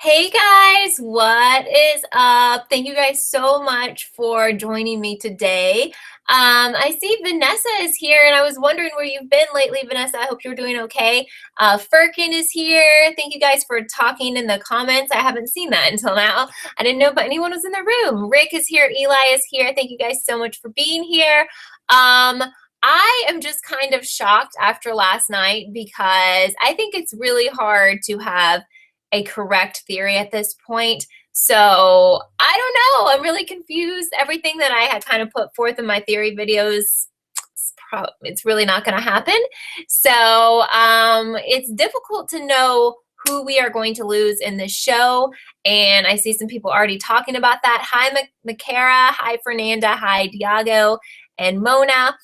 Hey guys, what is up? Thank you guys so much for joining me today. I see Vanessa is here, and I was wondering where you've been lately, Vanessa. I hope you're doing okay. Firkin is here. Thank you guys for talking in the comments. I haven't seen that until now. I didn't know if anyone was in the room. Rick is here. Eli is here. Thank you guys so much for being here. I am just kind of shocked after last night because I think it's really hard to have a correct theory at this point. So I don't know. I'm really confused. Everything that I had kind of put forth in my theory videos, it's really not going to happen. So it's difficult to know who we are going to lose in this show. And I see some people already talking about that. Hi, Makara. Hi, Fernanda. Hi, Diago and Mona.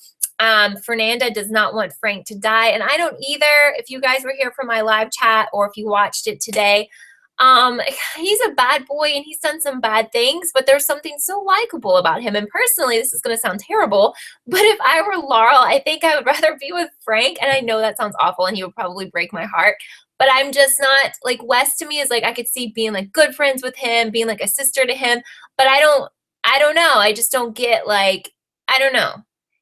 Fernanda does not want Frank to die, and I don't either. If you guys were here for my live chat or if you watched it today, he's a bad boy and he's done some bad things, but there's something so likable about him. And personally, this is going to sound terrible, but if I were Laurel, I think I would rather be with Frank. And I know that sounds awful and he would probably break my heart, but I'm just not like Wes. To me is like I could see being like good friends with him, being like a sister to him, but I don't know. I just don't get like, I don't know.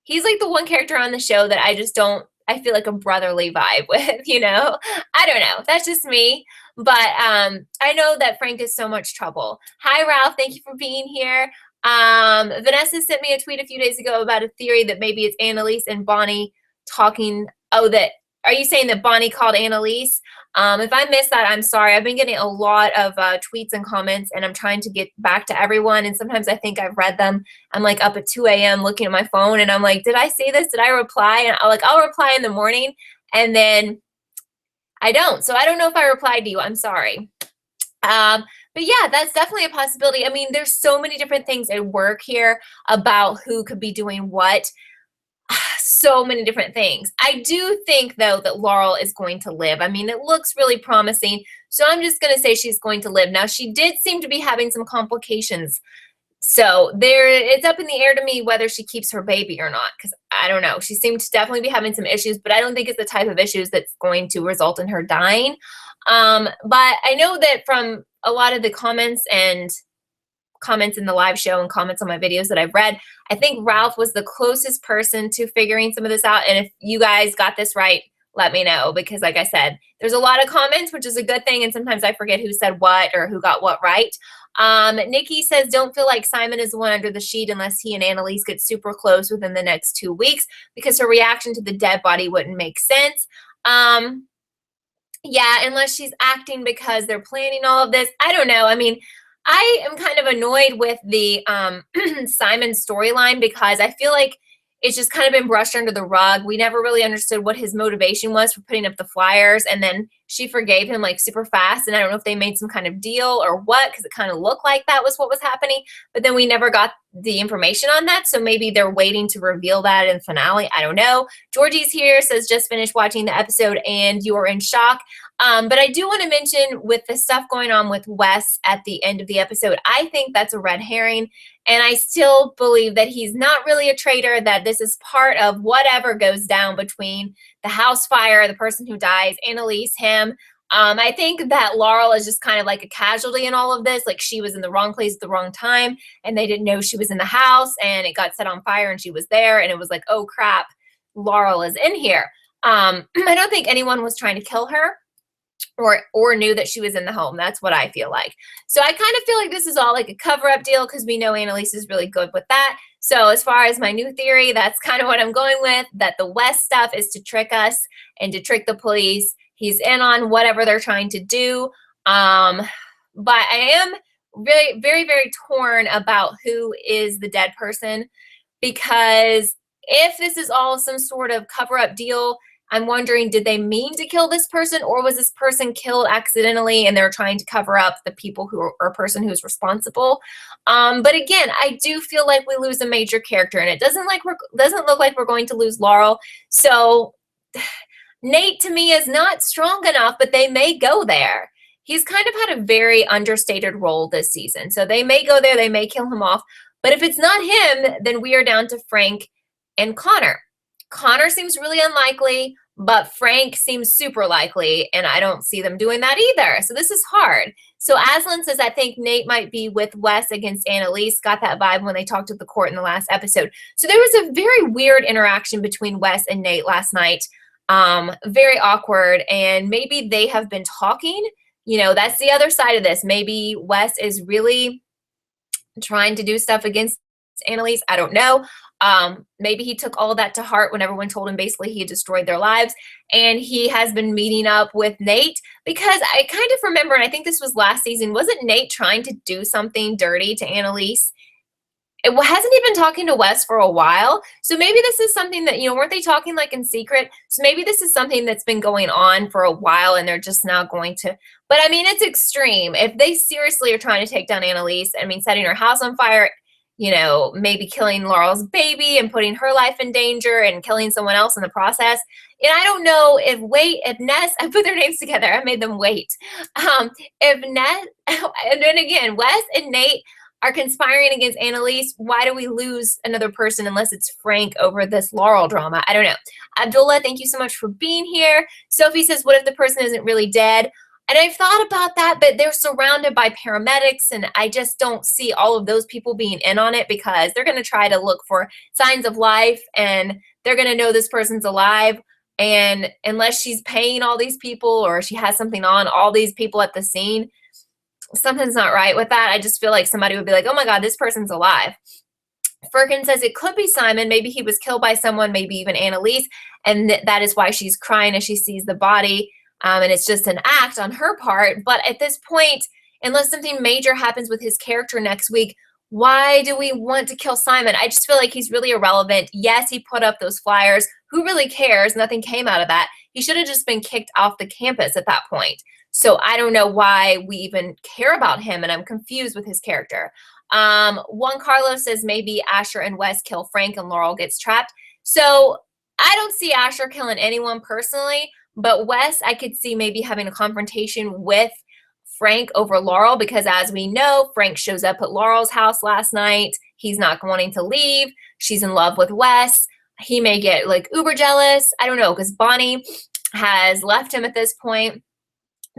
He's like the one character on the show that I just don't, I feel like a brotherly vibe with, you know? I don't know. That's just me. But I know that Frank is so much trouble. Hi, Ralph. Thank you for being here. Vanessa sent me a tweet a few days ago about a theory that maybe it's Annalise and Bonnie talking. Oh, are you saying that Bonnie called Annalise? If I missed that, I'm sorry. I've been getting a lot of tweets and comments, and I'm trying to get back to everyone. And sometimes I think I've read them. I'm like up at 2 a.m. looking at my phone, and I'm like, did I say this? Did I reply? And I'll reply in the morning, and then I don't. So I don't know if I replied to you. I'm sorry. But yeah, that's definitely a possibility. I mean, there's so many different things at work here about who could be doing what. So many different things. I do think, though, that Laurel is going to live. I mean, it looks really promising, so I'm just going to say she's going to live. Now, she did seem to be having some complications, so it's up in the air to me whether she keeps her baby or not, because I don't know. She seemed to definitely be having some issues, but I don't think it's the type of issues that's going to result in her dying. But I know that from a lot of the comments in the live show and comments on my videos that I've read, I think Ralph was the closest person to figuring some of this out. And if you guys got this right, let me know, because like I said, there's a lot of comments, which is a good thing. And sometimes I forget who said what or who got what right. Nikki says, don't feel like Simon is the one under the sheet unless he and Annalise get super close within the next 2 weeks, because her reaction to the dead body wouldn't make sense. Yeah, unless she's acting because they're planning all of this. I don't know. I mean, I am kind of annoyed with the Simon storyline because I feel like it's just kind of been brushed under the rug. We never really understood what his motivation was for putting up the flyers, and then she forgave him like super fast, and I don't know if they made some kind of deal or what, because it kind of looked like that was what was happening, but then we never got the information on that, so maybe they're waiting to reveal that in the finale. I don't know. Georgie's here, says just finished watching the episode and you are in shock. But I do want to mention, with the stuff going on with Wes at the end of the episode, I think that's a red herring. And I still believe that he's not really a traitor, that this is part of whatever goes down between the house fire, the person who dies, Annalise, him. I think that Laurel is just kind of like a casualty in all of this. Like, she was in the wrong place at the wrong time, and they didn't know she was in the house, and it got set on fire, and she was there, and it was like, oh crap, Laurel is in here. I don't think anyone was trying to kill her, or knew that she was in the home. That's what I feel like. So I kind of feel like this is all like a cover-up deal, because we know Annalise is really good with that. So as far as my new theory, that's kind of what I'm going with, that the West stuff is to trick us and to trick the police. He's in on whatever they're trying to do. But I am very, very, very torn about who is the dead person, because if this is all some sort of cover-up deal, I'm wondering, did they mean to kill this person, or was this person killed accidentally and they're trying to cover up the people or person who's responsible? But again, I do feel like we lose a major character, and it doesn't look like we're going to lose Laurel. So Nate, to me, is not strong enough, but they may go there. He's kind of had a very understated role this season. So they may go there, they may kill him off. But if it's not him, then we are down to Frank and Connor. Connor seems really unlikely. but Frank seems super likely, and I don't see them doing that either. So this is hard. So Aslan says, I think Nate might be with Wes against Annalise. Got that vibe when they talked to the court in the last episode. So there was a very weird interaction between Wes and Nate last night. Very awkward, and maybe they have been talking. You know, that's the other side of this. Maybe Wes is really trying to do stuff against Annalise. I don't know. Maybe he took all of that to heart when everyone told him basically he had destroyed their lives, and he has been meeting up with Nate, because I kind of remember, and I think this was last season, wasn't Nate trying to do something dirty to Annalise? It hasn't he been talking to Wes for a while? So maybe this is something that, you know, weren't they talking like in secret? So maybe this is something that's been going on for a while and they're just now going to, but I mean, it's extreme. If they seriously are trying to take down Annalise, I mean, setting her house on fire, you know, maybe killing Laurel's baby and putting her life in danger and killing someone else in the process. And I don't know if Ness, I put their names together, I made them wait. If Ness, and then again, Wes and Nate are conspiring against Annalise, why do we lose another person unless it's Frank over this Laurel drama? I don't know. Abdullah, thank you so much for being here. Sophie says, what if the person isn't really dead? And I've thought about that, but they're surrounded by paramedics, and I just don't see all of those people being in on it, because they're going to try to look for signs of life, and they're going to know this person's alive. And unless she's paying all these people or she has something on all these people at the scene, something's not right with that. I just feel like somebody would be like, oh my God, this person's alive. Firkin says it could be Simon. Maybe he was killed by someone, maybe even Annalise, and that is why she's crying as she sees the body. And it's just an act on her part. But at this point, unless something major happens with his character next week, why do we want to kill Simon? I just feel like he's really irrelevant. Yes, he put up those flyers. Who really cares? Nothing came out of that. He should have just been kicked off the campus at that point. So I don't know why we even care about him, and I'm confused with his character. Juan Carlos says maybe Asher and Wes kill Frank and Laurel gets trapped. So I don't see Asher killing anyone personally, but Wes, I could see maybe having a confrontation with Frank over Laurel, because as we know, Frank shows up at Laurel's house last night. He's not wanting to leave. She's in love with Wes. He may get like uber jealous. I don't know, because Bonnie has left him at this point.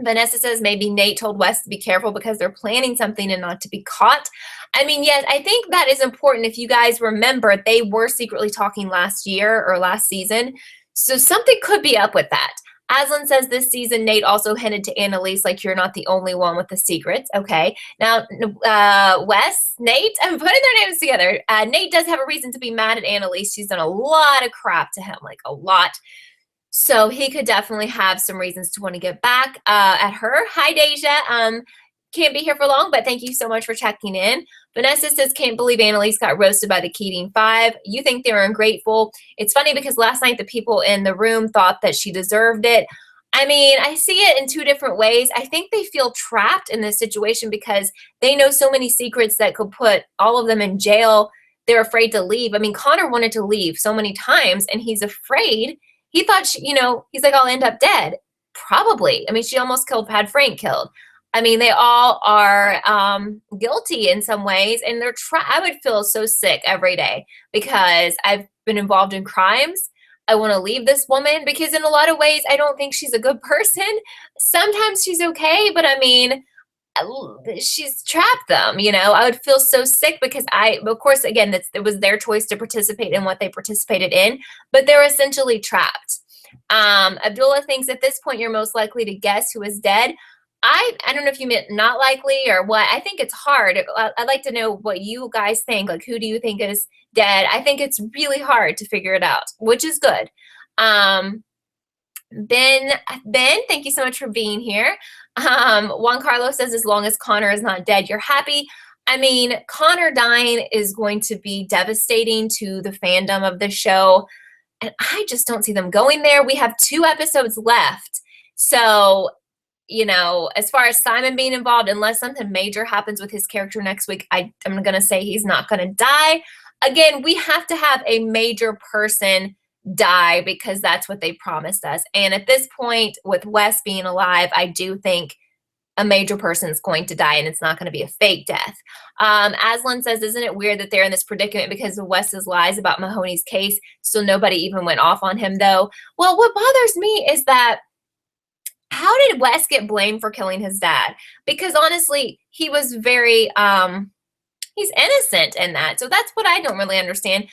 Vanessa says maybe Nate told Wes to be careful because they're planning something and not to be caught. I mean, yes, I think that is important. If you guys remember, they were secretly talking last year or last season. So something could be up with that. Aslan says this season, Nate also hinted to Annalise, like, you're not the only one with the secrets. Okay. Now, Wes, Nate, I'm putting their names together. Nate does have a reason to be mad at Annalise. She's done a lot of crap to him, like a lot. So he could definitely have some reasons to want to get back at her. Hi, Deja. Can't be here for long, but thank you so much for checking in. Vanessa says, can't believe Annalise got roasted by the Keating Five. You think they were ungrateful. It's funny because last night the people in the room thought that she deserved it. I mean, I see it in two different ways. I think they feel trapped in this situation because they know so many secrets that could put all of them in jail. They're afraid to leave. I mean, Connor wanted to leave so many times, and he's afraid. He thought, he's like, I'll end up dead. Probably. I mean, she almost had Frank killed. I mean, they all are guilty in some ways, and I would feel so sick every day because I've been involved in crimes. I want to leave this woman because in a lot of ways, I don't think she's a good person. Sometimes she's okay, but I mean, she's trapped them, I would feel so sick because of course, again, it was their choice to participate in what they participated in, but they're essentially trapped. Abdullah thinks at this point, you're most likely to guess who is dead. I don't know if you meant not likely or what. I think it's hard. I'd like to know what you guys think. Like, who do you think is dead? I think it's really hard to figure it out, which is good. Ben, thank you so much for being here. Juan Carlos says, as long as Connor is not dead, you're happy. I mean, Connor dying is going to be devastating to the fandom of the show, and I just don't see them going there. We have 2 episodes left. So, as far as Simon being involved, unless something major happens with his character next week, I'm going to say he's not going to die. Again, we have to have a major person die because that's what they promised us. And at this point, with Wes being alive, I do think a major person's going to die and it's not going to be a fake death. Aslan says, isn't it weird that they're in this predicament because of Wes's lies about Mahoney's case? So nobody even went off on him, though. Well, what bothers me is that how did Wes get blamed for killing his dad? Because honestly, he was very, he's innocent in that. So that's what I don't really understand.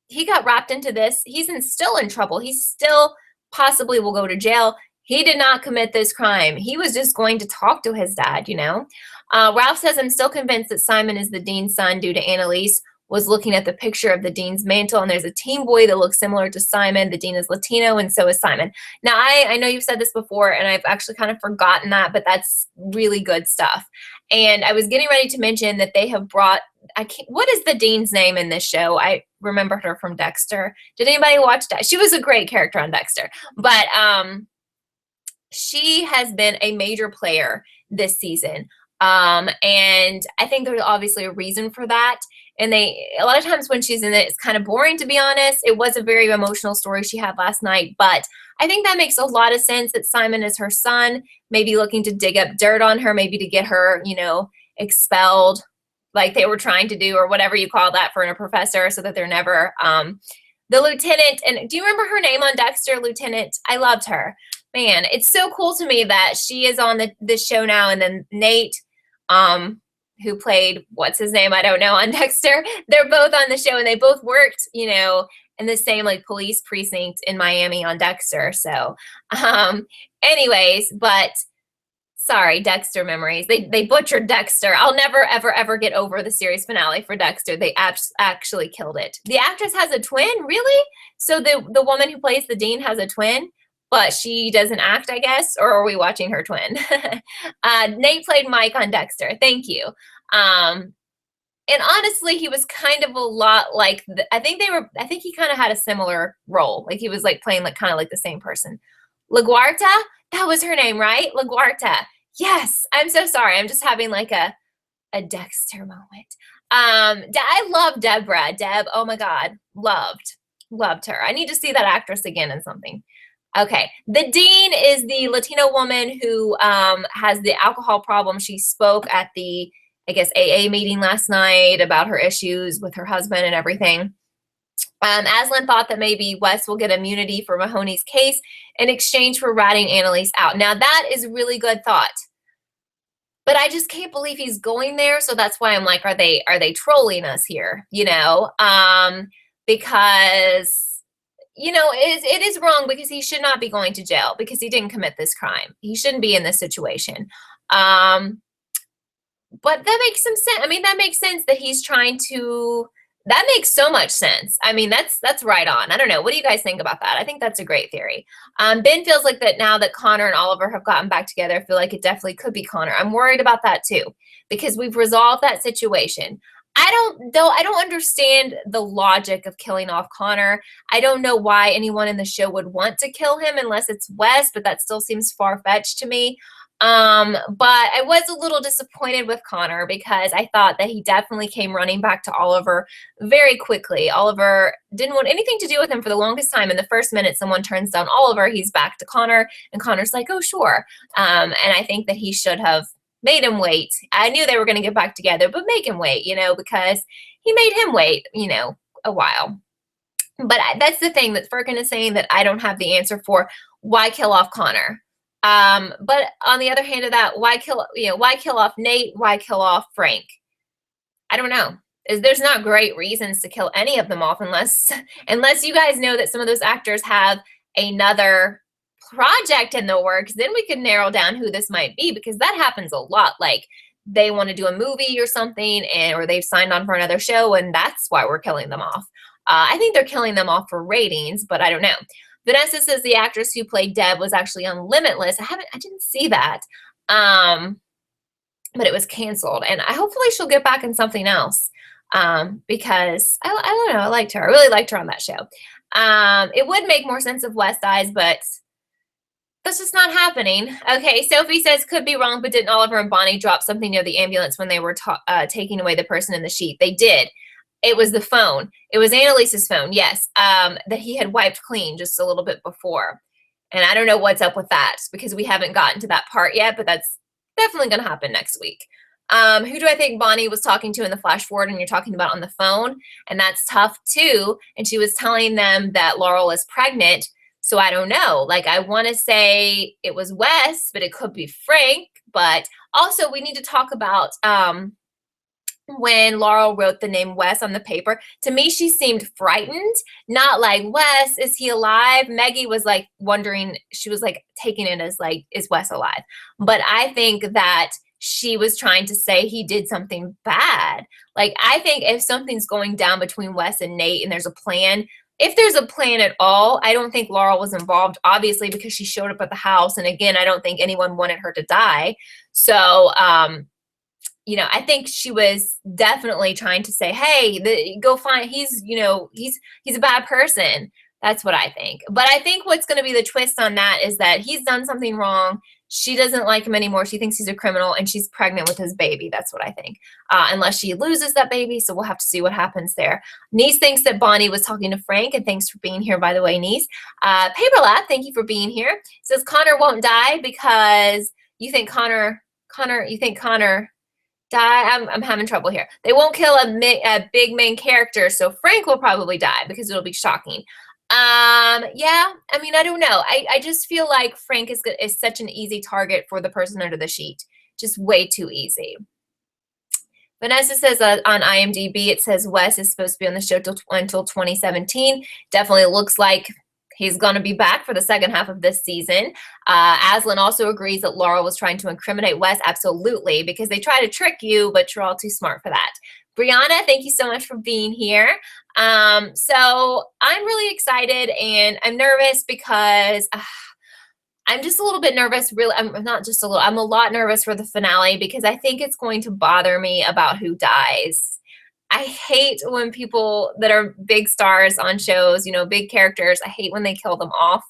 He got wrapped into this. He's still in trouble. He still possibly will go to jail. He did not commit this crime. He was just going to talk to his dad, you know. Ralph says, I'm still convinced that Simon is the dean's son due to Annalise was looking at the picture of the dean's mantle, and there's a teen boy that looks similar to Simon. The dean is Latino, and so is Simon. Now, I know you've said this before, and I've actually kind of forgotten that, but that's really good stuff. And I was getting ready to mention that they have brought, what is the dean's name in this show? I remembered her from Dexter. Did anybody watch that? She was a great character on Dexter, but she has been a major player this season. And I think there's obviously a reason for that. And a lot of times when she's in it, it's kind of boring, to be honest. It was a very emotional story she had last night, but I think that makes a lot of sense that Simon is her son, maybe looking to dig up dirt on her, maybe to get her, you know, expelled like they were trying to do, or whatever you call that for a professor, so that they're never, the lieutenant, and do you remember her name on Dexter, Lieutenant? I loved her. Man, it's so cool to me that she is on this show now, and then Nate, who played, what's his name? I don't know, on Dexter. They're both on the show, and they both worked, you know, in the same like police precinct in Miami on Dexter. So, anyways, but sorry, Dexter memories. They butchered Dexter. I'll never, ever, ever get over the series finale for Dexter. They actually killed it. The actress has a twin? Really? So the woman who plays the dean has a twin? But she doesn't act, I guess, or are we watching her twin? Nate played Mike on Dexter. Thank you. And honestly, he was kind of a lot like, I think he kind of had a similar role. Like he was like playing like kind of like the same person. LaGuarta, that was her name, right? LaGuarta. Yes, I'm so sorry. I'm just having like a Dexter moment. I love Deborah. Deb, oh my God, loved her. I need to see that actress again in something. Okay, the dean is the Latino woman who has the alcohol problem. She spoke at the, I guess, AA meeting last night about her issues with her husband and everything. Aslan thought that maybe Wes will get immunity for Mahoney's case in exchange for ratting Annalise out. Now, that is a really good thought. But I just can't believe he's going there, so that's why I'm like, are they trolling us here? You know, because you know, it is wrong, because he should not be going to jail because he didn't commit this crime. He shouldn't be in this situation. But that makes some sense. I mean, that makes sense that he's trying to, that makes so much sense. I mean, that's right on. I don't know. What do you guys think about that? I think that's a great theory. Ben feels like that now that Connor and Oliver have gotten back together, I feel like it definitely could be Connor. I'm worried about that too, because we've resolved that situation. I don't understand the logic of killing off Connor. I don't know why anyone in the show would want to kill him unless it's Wes, but that still seems far-fetched to me. But I was a little disappointed with Connor because I thought that he definitely came running back to Oliver very quickly. Oliver didn't want anything to do with him for the longest time. In the first minute someone turns down Oliver, he's back to Connor, and Connor's like, oh, sure. And I think that he should have made him wait. I knew they were going to get back together, but make him wait, you know, because he made him wait, you know, a while. But that's the thing that Firkin is saying that I don't have the answer for. Why kill off Connor? But on the other hand of that, why kill off Nate? Why kill off Frank? I don't know. There's not great reasons to kill any of them off unless you guys know that some of those actors have another project in the works, then we could narrow down who this might be, because that happens a lot. Like they want to do a movie or something, or they've signed on for another show, and that's why we're killing them off. I think they're killing them off for ratings, but I don't know. Vanessa says the actress who played Deb was actually on Limitless. I didn't see that, but it was canceled, and hopefully she'll get back in something else, because I don't know, I liked her. I really liked her on that show. It would make more sense if Wes dies, but that's just not happening. Okay, Sophie says, could be wrong, but didn't Oliver and Bonnie drop something near the ambulance when they were taking away the person in the sheet? They did. It was the phone. It was Annalise's phone, yes, that he had wiped clean just a little bit before. And I don't know what's up with that, because we haven't gotten to that part yet, but that's Definitely going to happen next week. Who do I think Bonnie was talking to in the flash forward and you're talking about on the phone? And that's tough too. And she was telling them that Laurel is pregnant. So I don't know. Like, I want to say it was Wes, but it could be Frank. But also, we need to talk about when Laurel wrote the name Wes on the paper. To me, she seemed frightened, not like, Wes, is he alive? Maggie was like wondering, she was like taking it as like, is Wes alive? But I think that she was trying to say he did something bad. Like, I think if something's going down between Wes and Nate and there's a plan, if there's a plan at all, I don't think Laurel was involved, obviously, because she showed up at the house. And again, I don't think anyone wanted her to die. So, you know, I think she was definitely trying to say, hey, go find, he's, you know, he's a bad person. That's what I think. But I think what's going to be the twist on that is that he's done something wrong. She doesn't like him anymore. She thinks he's a criminal, and she's pregnant with his baby. That's what I think. Unless she loses that baby. So we'll have to see what happens there. Niece thinks that Bonnie was talking to Frank, and thanks for being here, by the way, Niece. Paper Lab, thank you for being here. Says Connor won't die because you think Connor die. I'm having trouble here. They won't kill a big main character, so Frank will probably die because it'll be shocking. Yeah, I mean, I don't know. I just feel like Frank is such an easy target for the person under the sheet. Just way too easy. Vanessa says on IMDb, it says Wes is supposed to be on the show until 2017. Definitely looks like he's going to be back for the second half of this season. Aslan also agrees that Laurel was trying to incriminate Wes. Absolutely, because they try to trick you, but you're all too smart for that. Brianna, thank you so much for being here. So I'm really excited, and I'm nervous because I'm just a little bit nervous. Really, I'm not just a little, I'm a lot nervous for the finale because I think it's going to bother me about who dies. I hate when people that are big stars on shows, you know, big characters, I hate when they kill them off.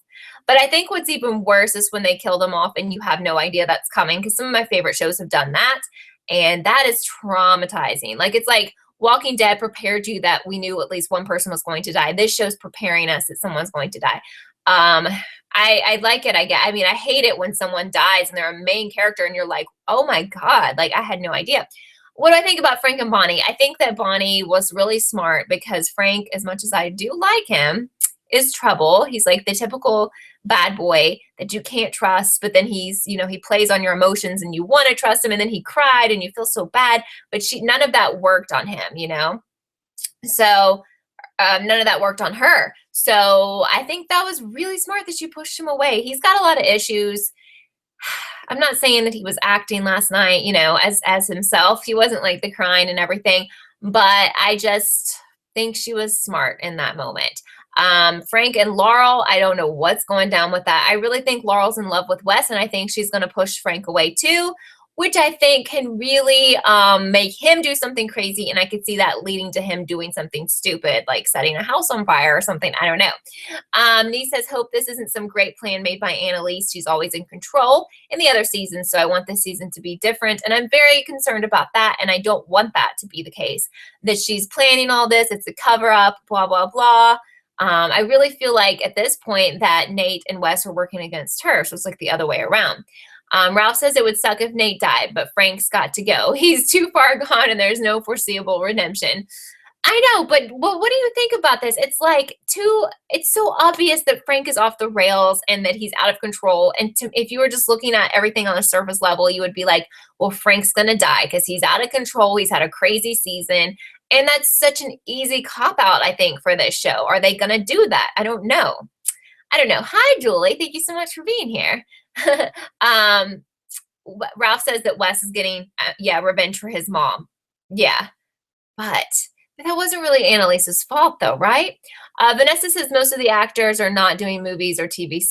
But I think what's even worse is when they kill them off and you have no idea that's coming, because some of my favorite shows have done that. And that is traumatizing. Like, it's like Walking Dead prepared you that we knew at least one person was going to die. This show's preparing us that someone's going to die. I like it. I mean, I hate it when someone dies and they're a main character and you're like, oh my God, like I had no idea. What do I think about Frank and Bonnie? I think that Bonnie was really smart because Frank, as much as I do like him, is trouble. He's like the typical bad boy that you can't trust, but then he's, you know, he plays on your emotions and you want to trust him, and then he cried and you feel so bad, but none of that worked on him, you know? So none of that worked on her. So I think that was really smart that you pushed him away. He's got a lot of issues. I'm not saying that he was acting last night, you know, as himself. He wasn't like the crying and everything, but I just think she was smart in that moment. Frank and Laurel, I don't know what's going down with that. I really think Laurel's in love with Wes, and I think she's going to push Frank away too, which I think can really make him do something crazy, and I could see that leading to him doing something stupid, like setting a house on fire or something. I don't know. Nee says, hope this isn't some great plan made by Annalise. She's always in control in the other seasons, so I want this season to be different, and I'm very concerned about that, and I don't want that to be the case, that she's planning all this, it's a cover-up, blah, blah, blah. I really feel like at this point that Nate and Wes are working against her, so it's like the other way around. Ralph says it would suck if Nate died, but Frank's got to go. He's too far gone and there's no foreseeable redemption. I know, but what do you think about this? It's like it's so obvious that Frank is off the rails and that he's out of control. And if you were just looking at everything on a surface level, you would be like, well, Frank's going to die because he's out of control. He's had a crazy season. And that's such an easy cop-out, I think, for this show. Are they going to do that? I don't know. Hi, Julie. Thank you so much for being here. Ralph says that Wes is getting, revenge for his mom. Yeah, but that wasn't really Annalise's fault, though, right? Vanessa says most of the actors are not doing movies or TV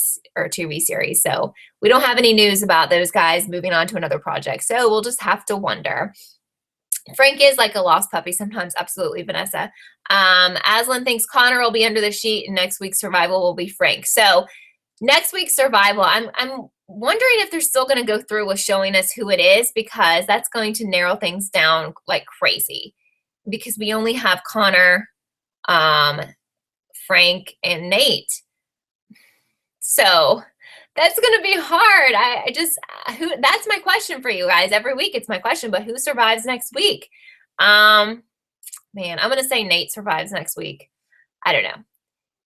series, so we don't have any news about those guys moving on to another project, so we'll just have to wonder. Frank is like a lost puppy sometimes. Absolutely, Vanessa. Aslan thinks Connor will be under the sheet and next week's survival will be Frank. So next week's survival, I'm wondering if they're still going to go through with showing us who it is, because that's going to narrow things down like crazy, because we only have Connor, Frank, and Nate. So That's gonna be hard. I just that's my question for you guys. Every week it's my question, but who survives next week? Man, I'm gonna say Nate survives next week. I don't know.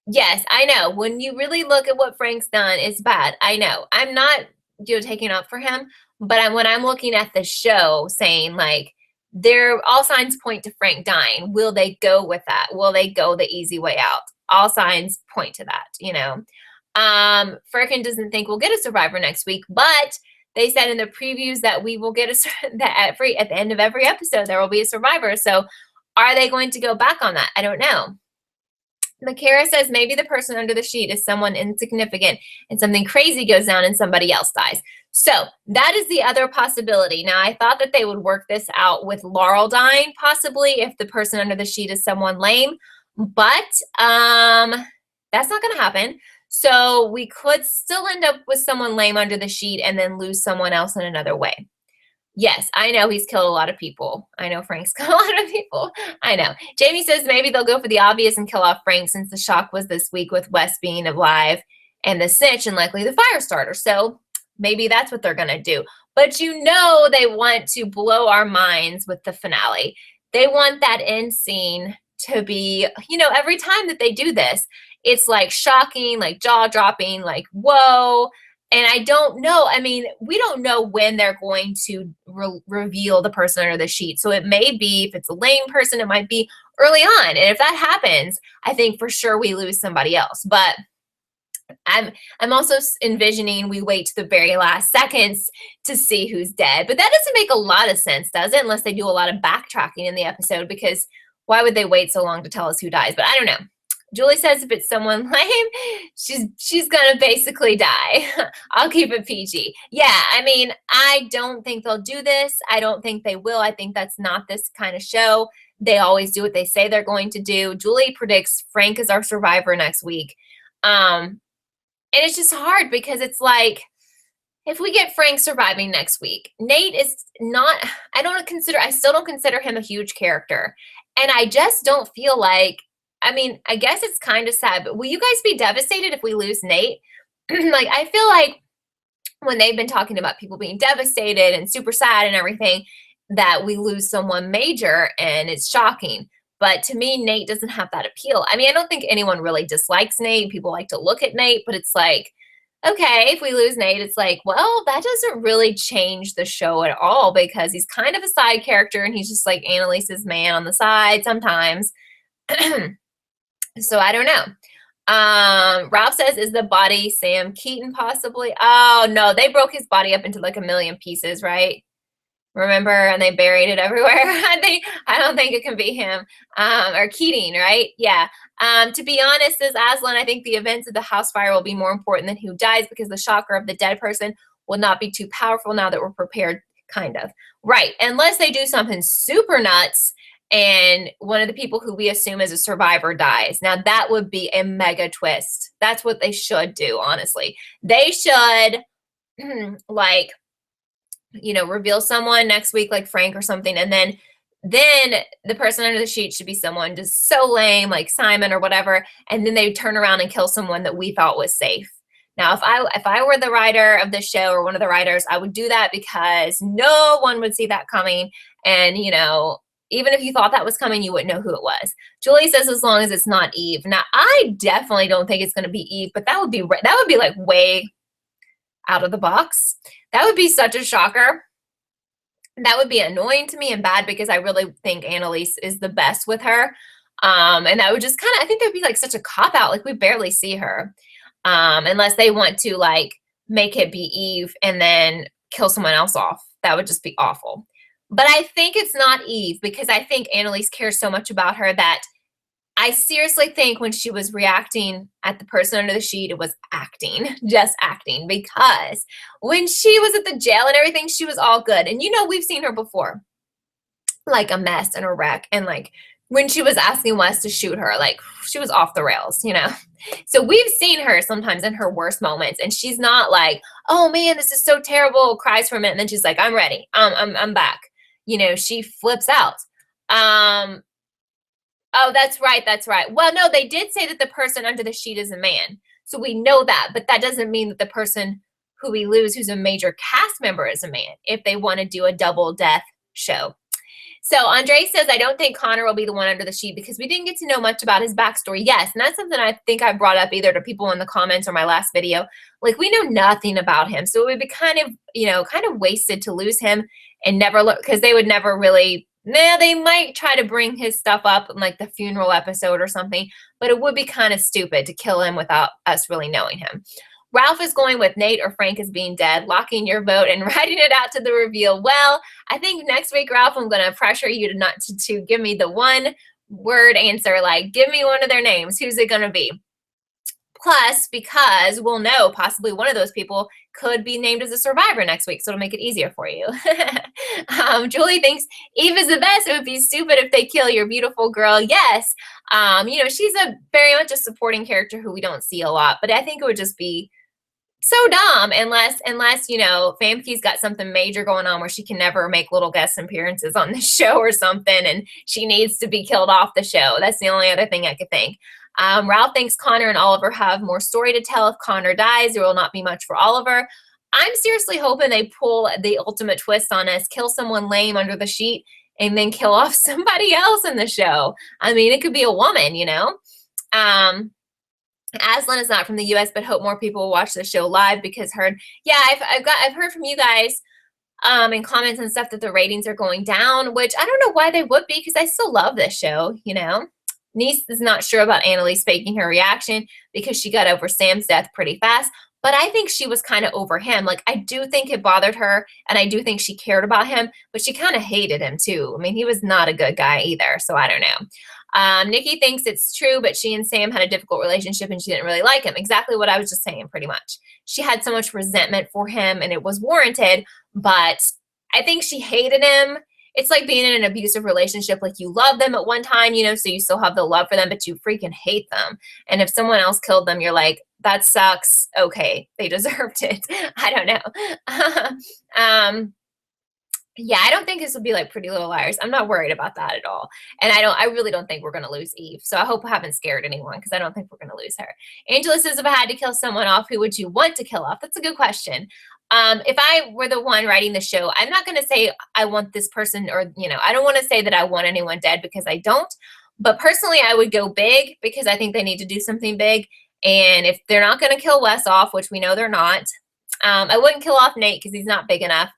Yes, I know. When you really look at what Frank's done, it's bad. I know. I'm not, taking up for him, but when I'm looking at the show saying like there all signs point to Frank dying. Will they go with that? Will they go the easy way out? All signs point to that. Firkin doesn't think we'll get a survivor next week, but they said in the previews that we will get that at the end of every episode there will be a survivor. So are they going to go back on that? I don't know. Makara says maybe the person under the sheet is someone insignificant and something crazy goes down and somebody else dies. So that is the other possibility. Now, I thought that they would work this out with Laurel dying, possibly, if the person under the sheet is someone lame. But that's not going to happen. So we could still end up with someone lame under the sheet and then lose someone else in another way. Yes, I know he's killed a lot of people. I know Frank's killed a lot of people. I know. Jamie says maybe they'll go for the obvious and kill off Frank since the shock was this week with Wes being alive and the snitch and likely the fire starter. So maybe that's what they're going to do. But they want to blow our minds with the finale. They want that end scene to be, every time that they do this, it's like shocking, like jaw-dropping, like, whoa. And I don't know. I mean, we don't know when they're going to reveal the person under the sheet. So it may be, if it's a lame person, it might be early on. And if that happens, I think for sure we lose somebody else. But I'm also envisioning we wait to the very last seconds to see who's dead. But that doesn't make a lot of sense, does it? Unless they do a lot of backtracking in the episode, because why would they wait so long to tell us who dies? But I don't know. Julie says if it's someone lame, she's gonna basically die. I'll keep it PG. Yeah, I mean, I don't think they'll do this. I don't think they will. I think that's not this kind of show. They always do what they say they're going to do. Julie predicts Frank is our survivor next week. And it's just hard because it's like, if we get Frank surviving next week, Nate is not, I still don't consider him a huge character. And I just don't feel like, I guess it's kind of sad, but will you guys be devastated if we lose Nate? Like, I feel like when they've been talking about people being devastated and super sad and everything, that we lose someone major and it's shocking. But to me, Nate doesn't have that appeal. I don't think anyone really dislikes Nate. People like to look at Nate, but it's like, okay, if we lose Nate, it's like, well, that doesn't really change the show at all because he's kind of a side character and he's just like Annalise's man on the side sometimes. So I don't know. Ralph says, is the body Sam Keaton possibly? Oh, no, they broke his body up into like a million pieces, right? Remember? And they buried it everywhere. I don't think it can be him. Or Keating, right? Yeah. To be honest, says Aslan, I think the events of the house fire will be more important than who dies because the shocker of the dead person will not be too powerful now that we're prepared, kind of. Right. Unless they do something super nuts and one of the people who we assume is a survivor dies. Now, that would be a mega twist. That's what they should do, honestly. They should, reveal someone next week, like Frank or something, and then the person under the sheet should be someone just so lame, like Simon or whatever, and then they turn around and kill someone that we thought was safe. Now, if I were the writer of the show or one of the writers, I would do that because no one would see that coming, and even if you thought that was coming, you wouldn't know who it was. Julie says as long as it's not Eve. Now, I definitely don't think it's going to be Eve, but that would be like way out of the box. That would be such a shocker. That would be annoying to me and bad because I really think Annalise is the best with her. And that would just I think that would be like such a cop-out. Like, we barely see her. Unless they want to like make it be Eve and then kill someone else off. That would just be awful. But I think it's not Eve because I think Annalise cares so much about her that I seriously think when she was reacting at the person under the sheet, it was acting, just acting, because when she was at the jail and everything, she was all good. And we've seen her before, like a mess and a wreck. And like when she was asking Wes to shoot her, like she was off the rails, So we've seen her sometimes in her worst moments. And she's not like, oh man, this is so terrible, cries for a minute. And then she's like, I'm ready. I'm back. She flips out. Oh, that's right. Well, no, they did say that the person under the sheet is a man. So we know that, but that doesn't mean that the person who we lose, who's a major cast member, is a man, if they want to do a double death show. So Andre says, I don't think Connor will be the one under the sheet because we didn't get to know much about his backstory. Yes, and that's something I think I brought up either to people in the comments or my last video. Like, we know nothing about him. So it would be kind of wasted to lose him and never look, because they would never really, they might try to bring his stuff up in like the funeral episode or something, but it would be kind of stupid to kill him without us really knowing him. Ralph is going with Nate or Frank as being dead, locking your vote and writing it out to the reveal. Well, I think next week, Ralph, I'm going to pressure you to give me the one word answer. Like, give me one of their names. Who's it going to be? Plus, because we'll know possibly one of those people could be named as a survivor next week, so it'll make it easier for you. Julie thinks Eve is the best. It would be stupid if they kill your beautiful girl. Yes. She's very much a supporting character who we don't see a lot, but I think it would just be so dumb unless Famke's got something major going on where she can never make little guest appearances on the show or something, and she needs to be killed off the show. That's the only other thing I could think. Ralph thinks Connor and Oliver have more story to tell. If Connor dies, there will not be much for Oliver. I'm seriously hoping they pull the ultimate twist on us, kill someone lame under the sheet, and then kill off somebody else in the show. I mean, it could be a woman, Aslan is not from the U.S., but hope more people will watch the show live because I've heard from you guys in comments and stuff that the ratings are going down, which I don't know why they would be because I still love this show, Niece is not sure about Annalise faking her reaction because she got over Sam's death pretty fast, but I think she was kind of over him. Like, I do think it bothered her, and I do think she cared about him, but she kind of hated him too. I mean, he was not a good guy either, so I don't know. Nikki thinks it's true, but she and Sam had a difficult relationship and she didn't really like him. Exactly what I was just saying, pretty much. She had so much resentment for him and it was warranted, but I think she hated him. It's like being in an abusive relationship. Like, you love them at one time, so you still have the love for them, but you freaking hate them. And if someone else killed them, you're like, that sucks. Okay, they deserved it. I don't know. Yeah, I don't think this will be like Pretty Little Liars. I'm not worried about that at all. And I really don't think we're going to lose Eve. So I hope I haven't scared anyone because I don't think we're going to lose her. Angela says, if I had to kill someone off, who would you want to kill off? That's a good question. If I were the one writing the show, I'm not going to say I want this person or, I don't want to say that I want anyone dead because I don't. But personally, I would go big because I think they need to do something big. And if they're not going to kill Wes off, which we know they're not, I wouldn't kill off Nate because he's not big enough.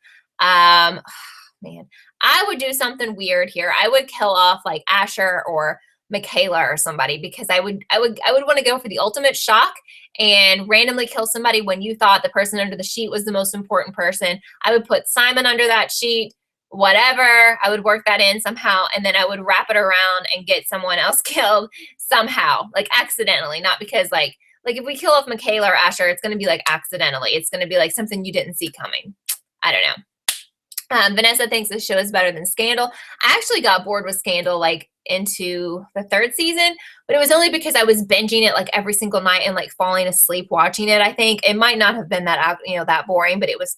Man, I would do something weird here. I would kill off like Asher or Michaela or somebody because I would want to go for the ultimate shock and randomly kill somebody when you thought the person under the sheet was the most important person. I would put Simon under that sheet, whatever. I would work that in somehow, and then I would wrap it around and get someone else killed somehow, like accidentally, not because like if we kill off Michaela or Asher, it's going to be like accidentally. It's going to be like something you didn't see coming. I don't know. Vanessa thinks this show is better than Scandal. I actually got bored with Scandal like into the third season, but it was only because I was binging it like every single night and like falling asleep watching it. I think it might not have been that boring, but it was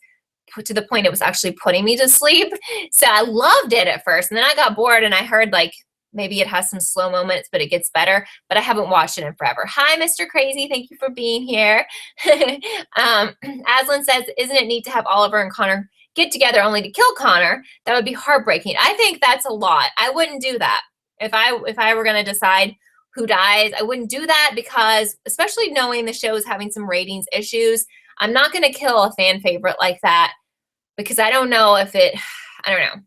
to the point it was actually putting me to sleep. So I loved it at first, and then I got bored and I heard like maybe it has some slow moments, but it gets better. But I haven't watched it in forever. Hi, Mr. Crazy. Thank you for being here. Aslan says, isn't it neat to have Oliver and Connor get together only to kill Connor? That would be heartbreaking. I think that's a lot. I wouldn't do that. If I were going to decide who dies, I wouldn't do that because, especially knowing the show is having some ratings issues, I'm not going to kill a fan favorite like that because I don't know if I don't know.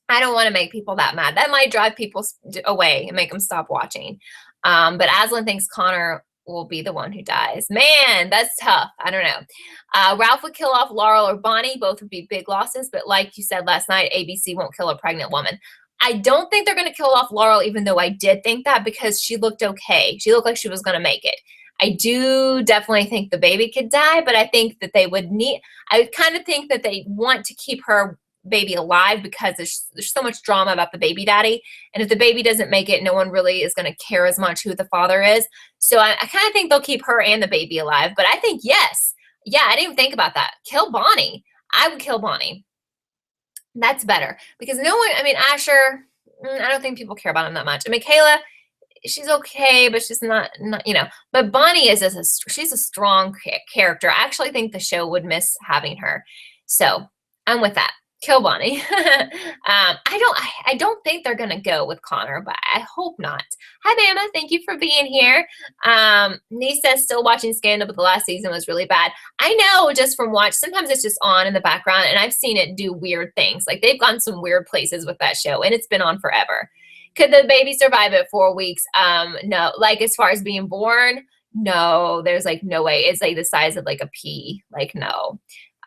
I don't want to make people that mad. That might drive people away and make them stop watching. But Aslan thinks Connor will be the one who dies. Man, that's tough. I don't know. Ralph would kill off Laurel or Bonnie. Both would be big losses. But like you said last night, ABC won't kill a pregnant woman. I don't think they're going to kill off Laurel, even though I did think that because she looked okay. She looked like she was going to make it. I do definitely think the baby could die, but I think that I kind of think that they want to keep her baby alive because there's so much drama about the baby daddy. And if the baby doesn't make it, no one really is going to care as much who the father is. So I kind of think they'll keep her and the baby alive. But I think, yes. Yeah, I didn't even think about that. Kill Bonnie. I would kill Bonnie. That's better because no one, I mean, Asher, I don't think people care about him that much. And Michaela, she's okay, but she's not, but Bonnie is she's a strong character. I actually think the show would miss having her. So I'm with that. Kill Bonnie. I don't think they're gonna go with Connor, but I hope not. Hi, Bama. Thank you for being here. Nisa's still watching Scandal, but the last season was really bad. I know just from watch. Sometimes it's just on in the background, and I've seen it do weird things. Like they've gone some weird places with that show, and it's been on forever. Could the baby survive at 4 weeks? No. Like as far as being born, no. There's like no way. It's like the size of like a pea. Like no.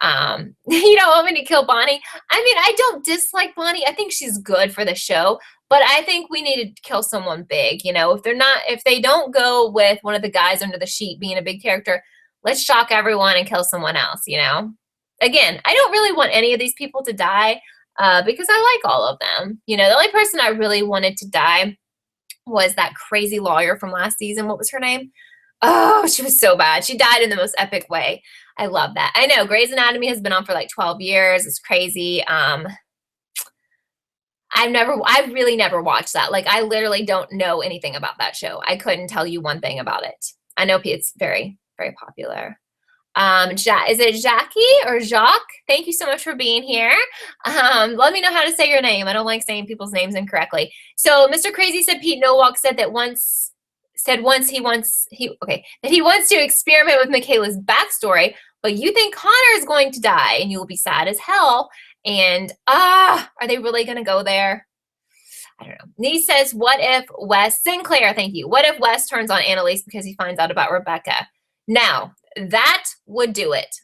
You don't want me to kill Bonnie? I mean, I don't dislike Bonnie. I think she's good for the show, but I think we need to kill someone big. If they don't go with one of the guys under the sheet being a big character, let's shock everyone and kill someone else, Again, I don't really want any of these people to die because I like all of them. The only person I really wanted to die was that crazy lawyer from last season. What was her name? Oh, she was so bad. She died in the most epic way. I love that. I know Grey's Anatomy has been on for like 12 years. It's crazy. I've really never watched that. Like I literally don't know anything about that show. I couldn't tell you one thing about it. I know it's very, very popular. Is it Jackie or Jacques? Thank you so much for being here. Let me know how to say your name. I don't like saying people's names incorrectly. So Mr. Crazy said Pete Nowalk said that he wants to experiment with Michaela's backstory, but you think Connor is going to die and you will be sad as hell. And are they really going to go there? I don't know. Nee says, what if Wes, Sinclair, thank you. What if Wes turns on Annalise because he finds out about Rebecca? Now, that would do it.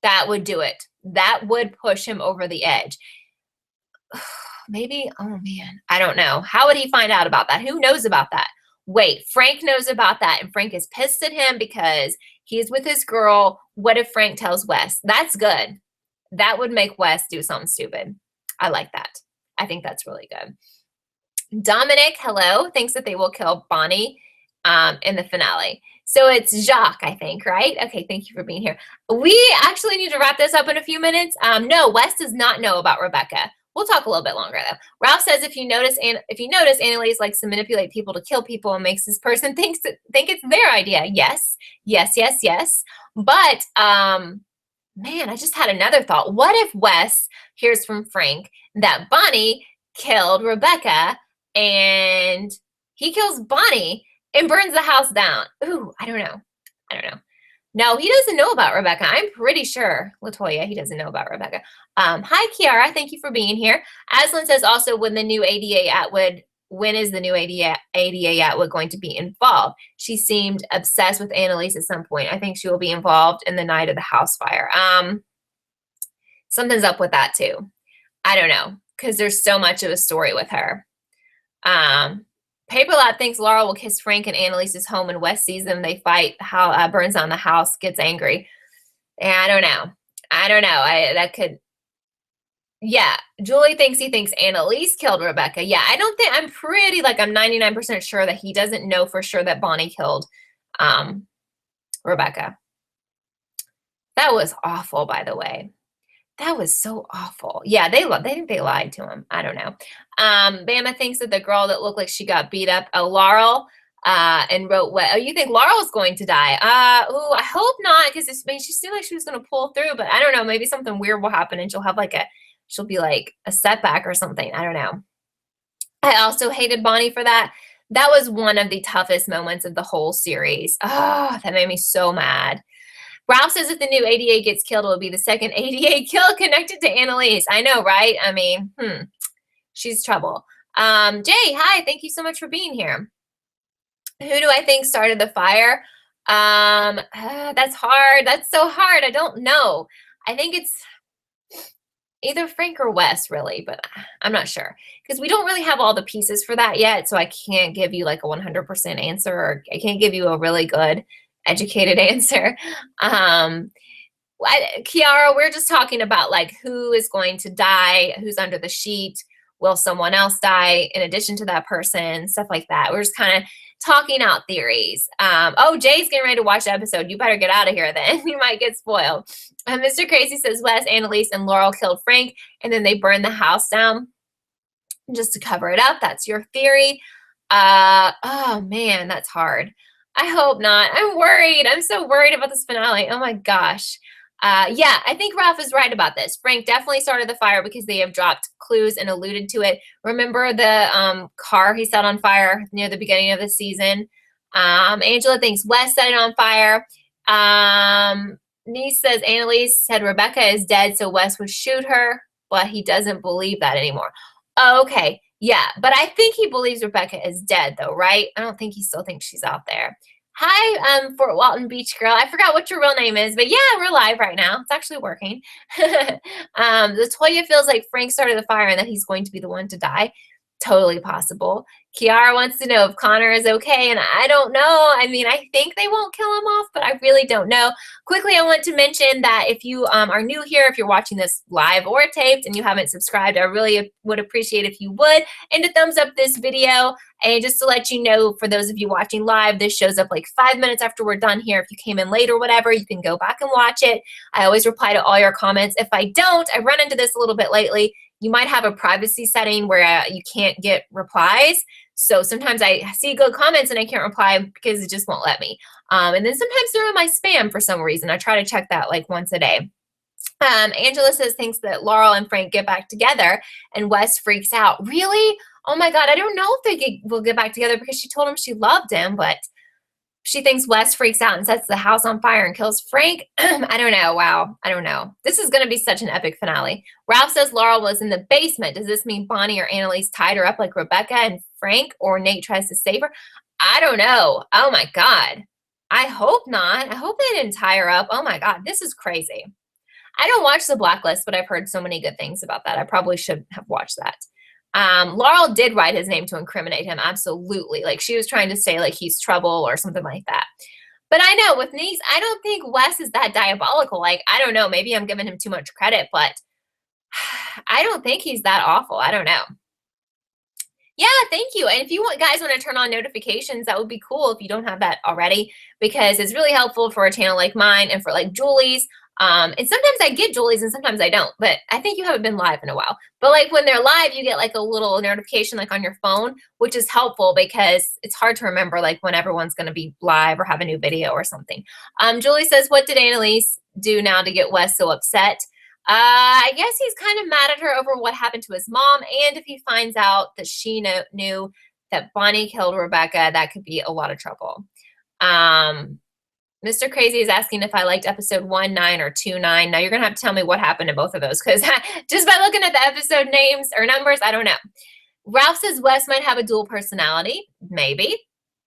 That would do it. That would push him over the edge. Maybe, oh man, I don't know. How would he find out about that? Who knows about that? Wait, Frank knows about that, and Frank is pissed at him because he's with his girl. What if Frank tells Wes? That's good. That would make Wes do something stupid. I like that. I think that's really good. Dominic, hello, thinks that they will kill Bonnie in the finale. So it's Jacques, I think, right? Okay, thank you for being here. We actually need to wrap this up in a few minutes. No, Wes does not know about Rebecca. We'll talk a little bit longer though. Ralph says if you notice Annalise likes to manipulate people to kill people and makes this person think it's their idea. Yes. But man, I just had another thought. What if Wes hears from Frank that Bonnie killed Rebecca and he kills Bonnie and burns the house down? Ooh, I don't know. No, he doesn't know about Rebecca. I'm pretty sure, Latoya, he doesn't know about Rebecca. Hi, Kiara. Thank you for being here. Aslan says also when is the new ADA Atwood going to be involved? She seemed obsessed with Annalise at some point. I think she will be involved in the night of the house fire. Something's up with that too. I don't know, because there's so much of a story with her. Paper Lab thinks Laurel will kiss Frank in Annalise's home, and Wes sees them. They fight. Burns down the house, gets angry. And I don't know. Yeah, Julie thinks Annalise killed Rebecca. Yeah, I'm 99% sure that he doesn't know for sure that Bonnie killed Rebecca. That was awful, by the way. That was so awful. Yeah, they think they lied to him. I don't know. Bama thinks that the girl that looked like she got beat up, Laurel, and wrote what? Oh, you think Laurel's going to die? I hope not, because she seemed like she was going to pull through, but I don't know. Maybe something weird will happen, and she'll be like a setback or something. I don't know. I also hated Bonnie for that. That was one of the toughest moments of the whole series. Oh, that made me so mad. Ralph says if the new ADA gets killed, it will be the second ADA kill connected to Annalise. I know, right? I mean, she's trouble. Jay, hi. Thank you so much for being here. Who do I think started the fire? That's hard. That's so hard. I don't know. I think it's either Frank or Wes, really, but I'm not sure because we don't really have all the pieces for that yet. So I can't give you like a 100% answer, or I can't give you a really good educated answer. Kiara, we're just talking about like who is going to die, who's under the sheet, will someone else die in addition to that person, stuff like that. We're just kind of talking out theories. Oh, Jay's getting ready to watch the episode. You better get out of here then. You might get spoiled. Mr. Crazy says Wes, Annalise, and Laurel killed Frank, and then they burned the house down just to cover it up. That's your theory. Oh man, that's hard. I hope not. I'm worried. I'm so worried about this finale. Oh my gosh. Yeah, I think Ralph is right about this. Frank definitely started the fire because they have dropped clues and alluded to it. Remember the car he set on fire near the beginning of the season? Angela thinks Wes set it on fire. Niece says Annalise said Rebecca is dead, so Wes would shoot her, but he doesn't believe that anymore. Oh, okay. Yeah, but I think he believes Rebecca is dead, though, right? I don't think he still thinks she's out there. Hi, Fort Walton Beach girl. I forgot what your real name is, but yeah, we're live right now. It's actually working. Latoya feels like Frank started the fire and that he's going to be the one to die. Totally possible. Kiara wants to know if Connor is okay, and I don't know. I mean, I think they won't kill him off, but I really don't know. Quickly, I want to mention that if you are new here, if you're watching this live or taped and you haven't subscribed, I really would appreciate if you would, and to thumbs up this video. And just to let you know, for those of you watching live, this shows up like 5 minutes after we're done here. If you came in late or whatever, you can go back and watch it. I always reply to all your comments. If I don't, I've run into this a little bit lately. You might have a privacy setting where you can't get replies. So sometimes I see good comments and I can't reply because it just won't let me. And then sometimes they're in my spam for some reason. I try to check that like once a day. Angela says thinks that Laurel and Frank get back together, and Wes freaks out. Really? Oh my God, I don't know if they will get back together because she told him she loved him, but she thinks Wes freaks out and sets the house on fire and kills Frank. I don't know. Wow. I don't know. This is going to be such an epic finale. Ralph says Laurel was in the basement. Does this mean Bonnie or Annalise tied her up like Rebecca and Frank, or Nate tries to save her? I don't know. Oh my God. I hope not. I hope they didn't tie her up. Oh my God. This is crazy. I don't watch The Blacklist, but I've heard so many good things about that. I probably should have watched that. Laurel did write his name to incriminate him, absolutely. Like, she was trying to say, like, he's trouble or something like that. But I know, with Niece, I don't think Wes is that diabolical. Like, I don't know, maybe I'm giving him too much credit, but I don't think he's that awful. I don't know. Yeah, thank you. And if you guys want to turn on notifications, that would be cool if you don't have that already, because it's really helpful for a channel like mine and for like Julie's. And sometimes I get Julie's and sometimes I don't, but I think you haven't been live in a while. But like when they're live, you get like a little notification like on your phone, which is helpful because it's hard to remember like when everyone's going to be live or have a new video or something. Julie says, what did Annalise do now to get Wes so upset? I guess he's kind of mad at her over what happened to his mom, and if he finds out that she knew that Bonnie killed Rebecca, that could be a lot of trouble. Mr. Crazy is asking if I liked episode 1, 9, or 2, 9. Now, you're going to have to tell me what happened to both of those, because just by looking at the episode names or numbers, I don't know. Ralph says Wes might have a dual personality. Maybe.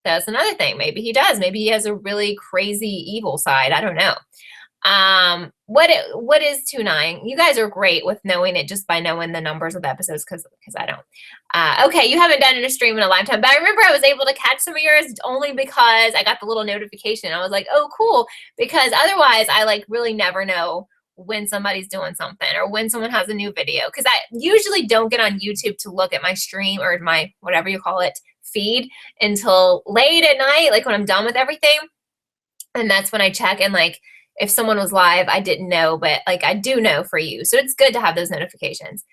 That's another thing. Maybe he does. Maybe he has a really crazy evil side. I don't know. What is 2-9? You guys are great with knowing it just by knowing the numbers of the episodes, because I don't. Okay, you haven't done it in a stream in a lifetime, but I remember I was able to catch some of yours only because I got the little notification. I was like, oh, cool, because otherwise I like really never know when somebody's doing something or when someone has a new video, because I usually don't get on YouTube to look at my stream or my whatever you call it feed until late at night, like when I'm done with everything, and that's when I check. And like if someone was live, I didn't know, but like I do know for you. So it's good to have those notifications.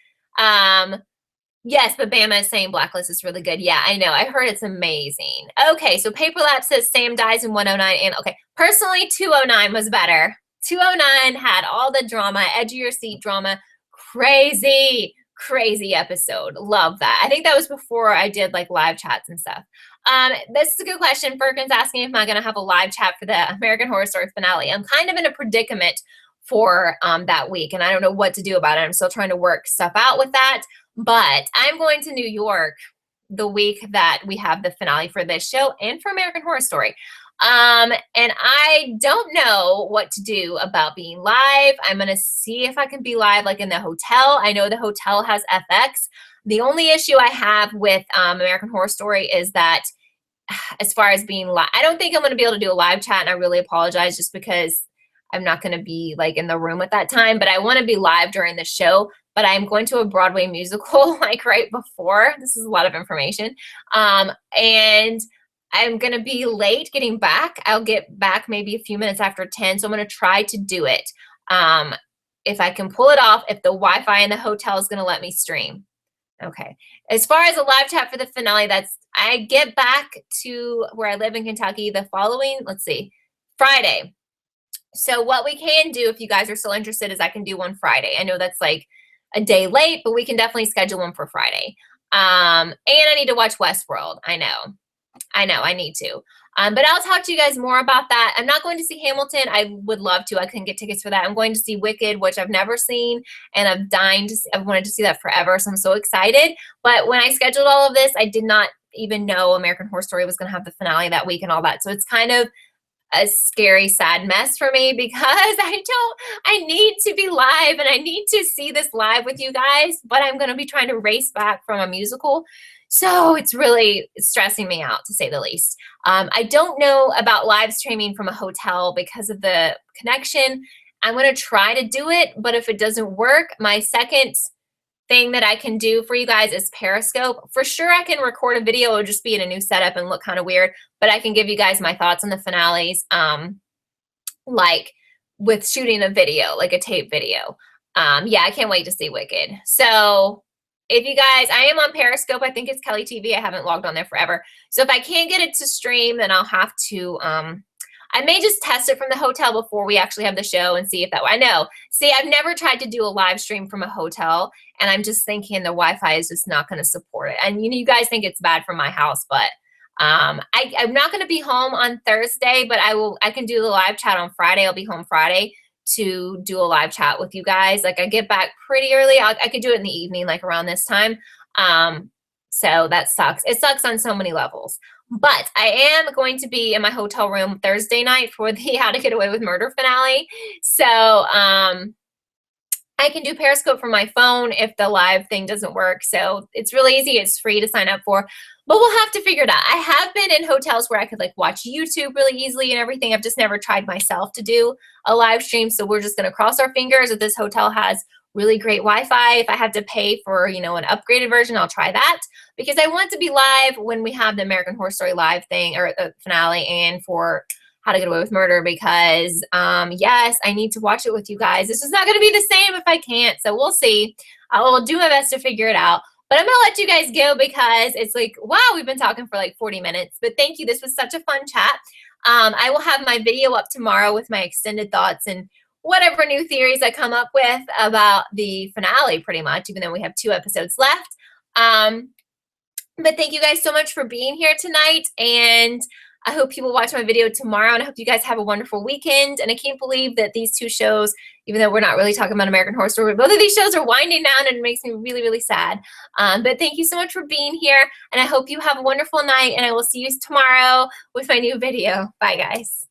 Yes, but Bama is saying Blacklist is really good. Yeah, I know. I heard it's amazing. Okay, so Paper Lap says Sam dies in 109. And okay, personally, 209 was better. 209 had all the drama, edge of your seat drama. Crazy, crazy episode. Love that. I think that was before I did like live chats and stuff. This is a good question. Firkin's asking if I'm going to have a live chat for the American Horror Story finale. I'm kind of in a predicament for that week, and I don't know what to do about it. I'm still trying to work stuff out with that, but I'm going to New York the week that we have the finale for this show and for American Horror Story. And I don't know what to do about being live. I'm going to see if I can be live like in the hotel. I know the hotel has FX. The only issue I have with American Horror Story is that as far as being live, I don't think I'm going to be able to do a live chat, and I really apologize just because I'm not going to be like in the room at that time, but I want to be live during the show. But I'm going to a Broadway musical like right before. This is a lot of information. And I'm going to be late getting back. I'll get back maybe a few minutes after 10. So I'm going to try to do it. If I can pull it off, if the Wi-Fi in the hotel is going to let me stream. Okay. As far as a live chat for the finale, I get back to where I live in Kentucky the following, let's see, Friday. So what we can do, if you guys are still interested, is I can do one Friday. I know that's like a day late, but we can definitely schedule one for Friday. And I need to watch Westworld. I know, I need to. But I'll talk to you guys more about that. I'm not going to see Hamilton. I would love to. I couldn't get tickets for that. I'm going to see Wicked, which I've never seen, and I've wanted to see that forever, so I'm so excited. But when I scheduled all of this, I did not even know American Horror Story was going to have the finale that week and all that. So it's kind of a scary, sad mess for me because I need to be live and I need to see this live with you guys, but I'm going to be trying to race back from a musical. So it's really stressing me out, to say the least. I don't know about live streaming from a hotel because of the connection. I'm going to try to do it, but if it doesn't work, my second thing that I can do for you guys is Periscope. For sure, I can record a video. It'll just be in a new setup and look kind of weird, but I can give you guys my thoughts on the finales, like with shooting a video, like a tape video. Yeah, I can't wait to see Wicked. So if you guys, I am on Periscope. I think it's KELLIETV. I haven't logged on there forever. So if I can't get it to stream, then I'll have to, I may just test it from the hotel before we actually have the show and see if that, I know. See, I've never tried to do a live stream from a hotel, and I'm just thinking the Wi-Fi is just not going to support it. And you guys think it's bad for my house, but I'm not going to be home on Thursday, but I can do the live chat on Friday. I'll be home Friday to do a live chat with you guys. Like I get back pretty early. I could do it in the evening, like around this time. So that sucks. It sucks on so many levels. But I am going to be in my hotel room Thursday night for the How to Get Away with Murder finale. So I can do Periscope from my phone if the live thing doesn't work. So it's really easy. It's free to sign up for. But we'll have to figure it out. I have been in hotels where I could like watch YouTube really easily and everything. I've just never tried myself to do a live stream. So we're just going to cross our fingers that this hotel has really great Wi-Fi. If I have to pay for, an upgraded version, I'll try that because I want to be live when we have the American Horror Story live thing or the finale and for How to Get Away with Murder because, yes, I need to watch it with you guys. It's just not going to be the same if I can't. So we'll see. I will do my best to figure it out. But I'm going to let you guys go because it's like, wow, we've been talking for like 40 minutes. But thank you. This was such a fun chat. I will have my video up tomorrow with my extended thoughts and whatever new theories I come up with about the finale pretty much, even though we have 2 episodes left. But thank you guys so much for being here tonight. And I hope you will watch my video tomorrow, and I hope you guys have a wonderful weekend. And I can't believe that these 2 shows, even though we're not really talking about American Horror Story, both of these shows are winding down, and it makes me really, really sad. But thank you so much for being here, and I hope you have a wonderful night, and I will see you tomorrow with my new video. Bye, guys.